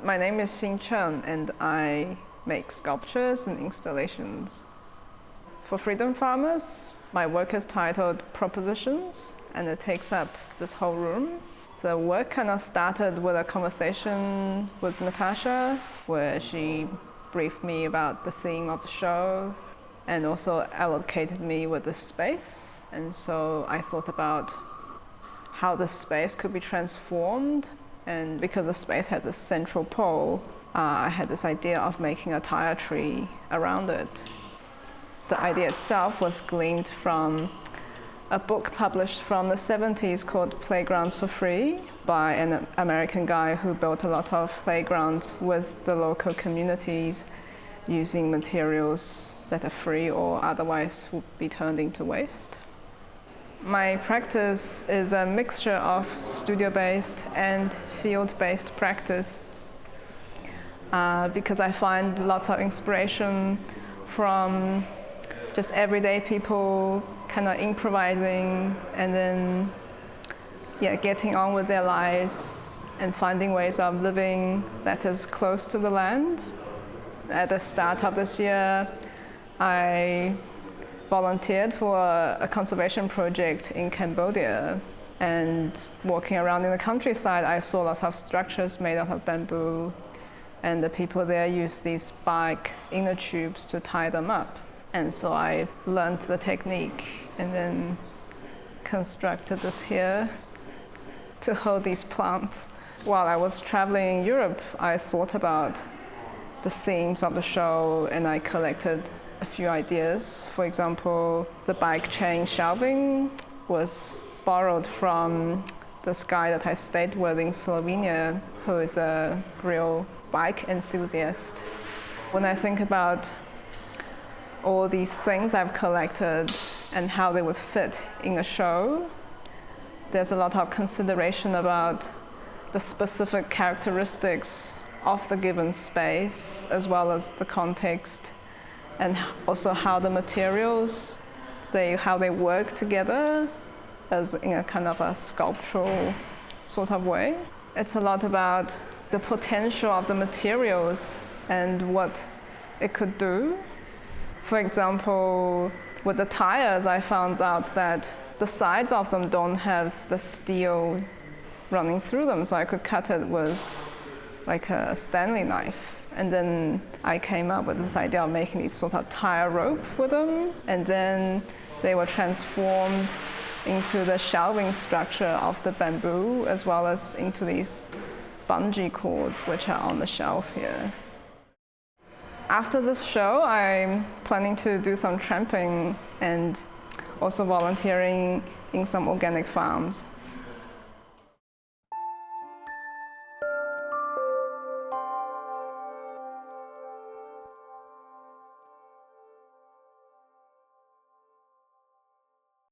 My name is Xin Cheng, and I make sculptures and installations. For Freedom Farmers, my work is titled Propositions, and it takes up this whole room. The work kind of started with a conversation with Natasha, where she briefed me about the theme of the show and also allocated me with the space. And so I thought about how the space could be transformed. And because the space had this central pole, I had this idea of making a tire tree around it. The idea itself was gleaned from a book published from the 70s called Playgrounds for Free by an American guy who built a lot of playgrounds with the local communities using materials that are free or otherwise would be turned into waste. My practice is a mixture of studio-based and field-based practice because I find lots of inspiration from just everyday people kind of improvising and then getting on with their lives and finding ways of living that is close to the land. At the start of this year, I volunteered for a conservation project in Cambodia, and walking around in the countryside, I saw lots of structures made out of bamboo, and the people there use these bike inner tubes to tie them up. And so I learned the technique and then constructed this here to hold these plants. While I was traveling in Europe, I thought about the themes of the show and I collected a few ideas. For example, the bike chain shelving was borrowed from this guy that I stayed with in Slovenia, who is a real bike enthusiast. When I think about all these things I've collected and how they would fit in a show, there's a lot of consideration about the specific characteristics of the given space, as well as the context, and also how the materials, how they work together as in a kind of a sculptural sort of way. It's a lot about the potential of the materials and what it could do. For example, with the tires, I found out that the sides of them don't have the steel running through them, so I could cut it with like a Stanley knife. And then I came up with this idea of making these sort of tire rope with them, and then they were transformed into the shelving structure of the bamboo, as well as into these bungee cords, which are on the shelf here. After this show, I'm planning to do some tramping and also volunteering in some organic farms.